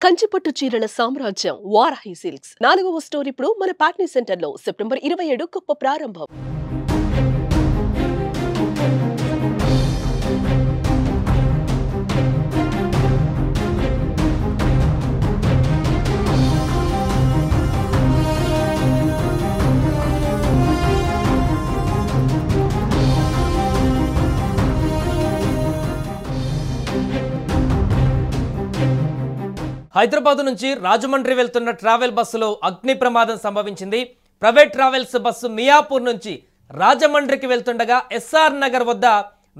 కంచిపట్టు చీరల సామ్రాజ్యం వారాహి సిల్క్స్ 4వ స్టోర్ ఇప్పుడు మన పాట్నీ సెంటర్ లో సెప్టెంబర్ 27 గొప్ప ప్రారంభం. హైదరాబాద్ నుంచి రాజమండ్రి వెళ్తున్న ట్రావెల్ బస్సులో అగ్ని ప్రమాదం సంభవించింది. ప్రైవేట్ ట్రావెల్స్ బస్సు మియాపూర్ నుంచి రాజమండ్రికి వెళ్తుండగా ఎస్ఆర్ నగర్ వద్ద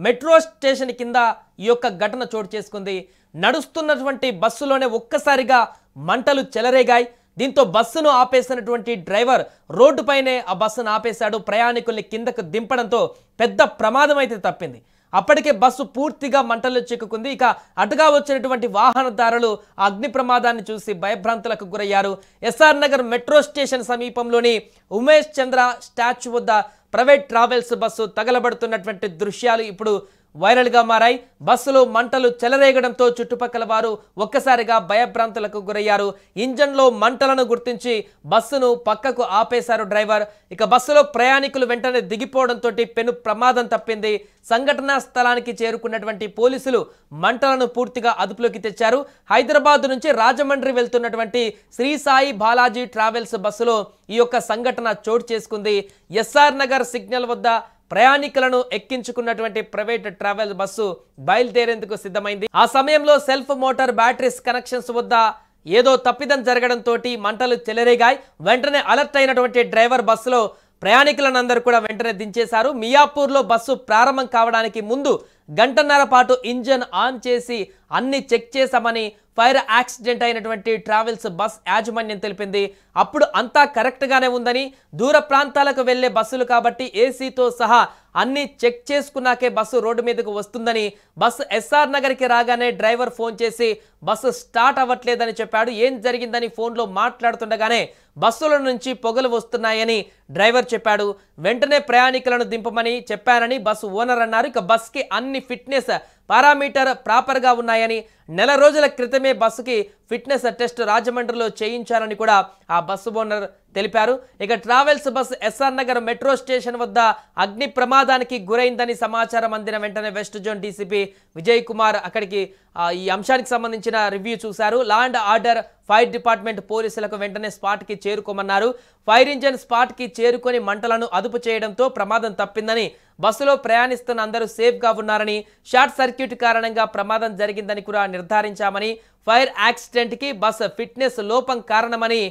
మెట్రో స్టేషన్ కింద ఈ యొక్క ఘటన చోటు చేసుకుంది. నడుస్తున్నటువంటి బస్సులోనే ఒక్కసారిగా మంటలు చెలరేగాయి. దీంతో బస్సును ఆపేసినటువంటి డ్రైవర్ రోడ్డుపైనే ఆ బస్సును ఆపేశాడు. ప్రయాణికుల్ని కిందకు దింపడంతో పెద్ద ప్రమాదం అయితే తప్పింది. అప్పటికే బస్సు పూర్తిగా మంటల్లో చిక్కుకుంది. ఇక అటుగా వచ్చినటువంటి వాహనదారులు అగ్ని ప్రమాదాన్ని చూసి భయభ్రాంతులకు గురయ్యారు. ఎస్ఆర్ నగర్ మెట్రో స్టేషన్ సమీపంలోని ఉమేష్ చంద్ర స్టాచ్యూ వద్ద ప్రైవేట్ ట్రావెల్స్ బస్సు తగలబడుతున్నటువంటి దృశ్యాలు ఇప్పుడు వైరల్గా మారాయి. బస్సులో మంటలు చెలరేగడంతో చుట్టుపక్కల వారు ఒక్కసారిగా భయభ్రాంతులకు గురయ్యారు. ఇంజన్లో మంటలను గుర్తించి బస్సును పక్కకు ఆపేశారు డ్రైవర్. ఇక బస్సులో ప్రయాణికులు వెంటనే దిగిపోవడంతో పెను ప్రమాదం తప్పింది. సంఘటనా స్థలానికి చేరుకున్నటువంటి పోలీసులు మంటలను పూర్తిగా అదుపులోకి తెచ్చారు. హైదరాబాద్ నుంచి రాజమండ్రి వెళ్తున్నటువంటి శ్రీ సాయి బాలాజీ ట్రావెల్స్ బస్సులో ఈ యొక్క సంఘటన చోటు చేసుకుంది. ఎస్ఆర్ నగర్ సిగ్నల్ వద్ద ప్రయాణికులను ఎక్కించుకున్నటువంటి ప్రైవేట్ ట్రావెల్ బస్సు బయలుదేరేందుకు సిద్ధమైంది. ఆ సమయంలో సెల్ఫ్ మోటార్ బ్యాటరీస్ కనెక్షన్స్ వద్ద ఏదో తప్పిదం జరగడంతో మంటలు చెలరేగాయి. వెంటనే అలర్ట్ అయినటువంటి డ్రైవర్ బస్సులో ప్రయాణికులందరూ కూడా వెంటనే దించేశారు. మియాపూర్లో బస్సు ప్రారంభం కావడానికి ముందు గంటన్నర పాటు ఇంజన్ ఆన్ చేసి అన్ని చెక్ చేశామని ఫైర్ యాక్సిడెంట్ అయినటువంటి ట్రావెల్స్ బస్ యాజమాన్యం తెలిపింది. అప్పుడు అంతా కరెక్ట్గానే ఉందని, దూర ప్రాంతాలకు వెళ్లే బస్సులు కాబట్టి ఏసీతో సహా అన్ని చెక్ చేసుకున్నాకే బస్సు రోడ్డు మీదకు వస్తుందని, బస్సు ఎస్ఆర్ నగర్కి రాగానే డ్రైవర్ ఫోన్ చేసి బస్సు స్టార్ట్ అవ్వట్లేదని చెప్పాడు. ఏం జరిగిందని ఫోన్లో మాట్లాడుతుండగానే బస్సుల నుంచి పొగలు వస్తున్నాయని డ్రైవర్ చెప్పాడు. వెంటనే ప్రయాణికులను దింపమని చెప్పారని బస్సు ఓనర్ అన్నారు. ఇక బస్కి అన్ని ఫిట్నెస్ పారామీటర్ ప్రాపర్గా ఉన్నాయని, నెల రోజుల క్రితమే బస్సుకి ఫిట్నెస్ టెస్ట్ రాజమండ్రిలో చేయించారని కూడా ఆ బస్సు ఓనర్ తెలిపారు. ఇక travels bus SR Nagar metro station వద్ద అగ్ని ప్రమాదానికి గురైందని సమాచారం అందిన వెంటనే west zone DCP Vijay Kumar అక్కడికి ఈ అంశానికి సంబంధించిన రివ్యూ చూశారు. Law and order, fire department పోలీసులకు వెంటనే స్పాట్కి చేరుకోమన్నారు. ఫైర్ ఇంజన్ స్పాట్కి చేరుకొని మంటలను అదుపు చేయడంతో ప్రమాదం తప్పిందని, బస్సులో ప్రయాణిస్తున్న అందరూ సేఫ్గా ఉన్నారని, షార్ట్ సర్క్యూట్ కారణంగా ప్రమాదం జరిగిందని కూడా నిర్ధారించామని, ఫైర్ యాక్సిడెంట్కి బస్ ఫిట్నెస్ లోపం కారణమని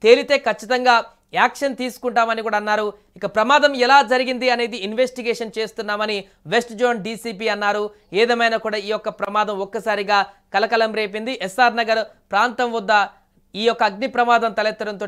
తేలితే ఖచ్చితంగా యాక్షన్ తీసుకుంటామని కూడా అన్నారు. ఇక ప్రమాదం ఎలా జరిగింది అనేది ఇన్వెస్టిగేషన్ చేస్తున్నామని వెస్ట్ జోన్ డీసీపీ అన్నారు. ఏదేమైనా కూడా ఈ యొక్క ప్రమాదం ఒక్కసారిగా కలకలం రేపింది. ఎస్ఆర్ నగర్ ప్రాంతం వద్ద ఈ యొక్క అగ్ని ప్రమాదం తలెత్తడంతో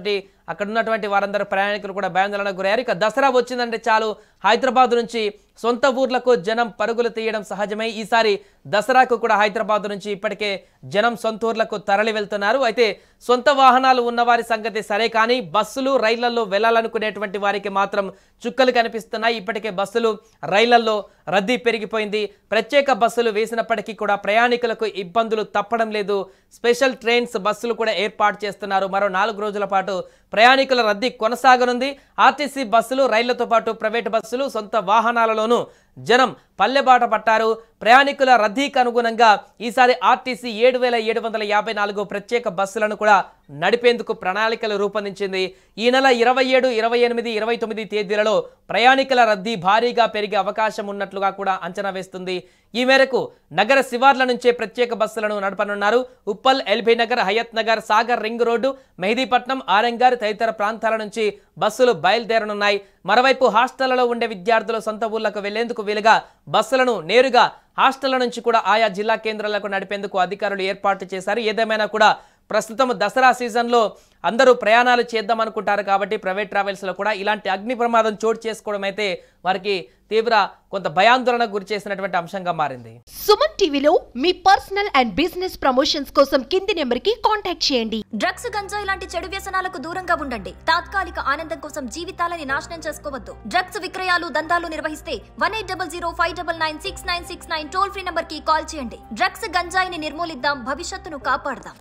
అక్కడ ఉన్నటువంటి వారందరూ ప్రయాణికులు కూడా భయాందోళనకు గురయ్యారు. ఇక దసరా వచ్చిందంటే చాలు హైదరాబాద్ నుంచి సొంత ఊర్లకు జనం పరుగులు తీయడం సహజమే. ఈసారి దసరాకు కూడా హైదరాబాద్ నుంచి ఇప్పటికే జనం సొంత ఊర్లకు తరలి వెళ్తున్నారు. అయితే సొంత వాహనాలు ఉన్నవారి సంగతి సరే, కానీ బస్సులు రైళ్లలో వెళ్లాలనుకునేటువంటి వారికి మాత్రం చుక్కలు కనిపిస్తున్నాయి. ఇప్పటికే బస్సులు రైళ్లలో రద్దీ పెరిగిపోయింది. ప్రత్యేక బస్సులు వేసినప్పటికీ కూడా ప్రయాణికులకు ఇబ్బందులు తప్పడం లేదు. స్పెషల్ ట్రైన్స్ బస్సులు కూడా ఏర్పాటు చేస్తున్నారు. మరో 4 రోజుల పాటు ప్రయాణికుల రద్దీ కొనసాగనుంది. ఆర్టీసీ బస్సులు, రైళ్లతో పాటు ప్రైవేట్ బస్సులు, సొంత వాహనాలలోనూ జనం పల్లెబాట పట్టారు. ప్రయాణికుల రద్దీకి అనుగుణంగా ఈసారి ఆర్టీసీ 7,754 ప్రత్యేక బస్సులను కూడా నడిపేందుకు ప్రణాళికలు రూపొందించింది. ఈ నెల 27, 28, 29 తేదీలలో ప్రయాణికుల రద్దీ భారీగా పెరిగే అవకాశం ఉన్నట్లుగా కూడా అంచనా వేస్తుంది. ఈ మేరకు నగర శివార్ల నుంచే ప్రత్యేక బస్సులను నడపనున్నారు. Uppal, LB Nagar, Hayath Nagar, Sagar ring road, Mehdipatnam, Aramghar తదితర ప్రాంతాల నుంచి బస్సులు బయలుదేరనున్నాయి. మరోవైపు హాస్టళ్లలో ఉండే విద్యార్థులు సొంత ఊర్లకు వెళ్లేందుకు వీలుగా బస్సులను నేరుగా హాస్టళ్ల నుంచి కూడా ఆయా జిల్లా కేంద్రాలకు నడిపేందుకు అధికారులు ఏర్పాటు చేశారు. ఏదేమైనా కూడా ప్రస్తుతం దసరా సీజన్లో అందరూ ప్రయాణాలు చేద్దాం అనుకుంటారు కాబట్టి ప్రైవేట్ ట్రావెల్స్లో కూడా ఇలాంటి అగ్ని ప్రమాదం చోటు చేసుకోవడం అయితే వారికి తీవ్ర కొంత భయాందోళనకు గురి చేసినటువంటి అంశంగా మారింది. సుమన్ టీవీలో మీ పర్సనల్ అండ్ బిజినెస్ ప్రమోషన్స్ కోసం కింది నెంబర్కి కాంటాక్ట్ చేయండి. డ్రగ్స్, గంజాయి లాంటి చెడు వ్యసనాలకు దూరంగా ఉండండి. తాత్కాలిక ఆనందం కోసం జీవితాలని నాశనం చేసుకోవద్దు. డ్రగ్స్ విక్రయాలు, దందాలు నిర్వహిస్తే 1800599696 టోల్ ఫ్రీ నంబర్ కి కాల్ చేయండి. డ్రగ్స్, గంజాయిని నిర్మూలిద్దాం, భవిష్యత్తును కాపాడదాం.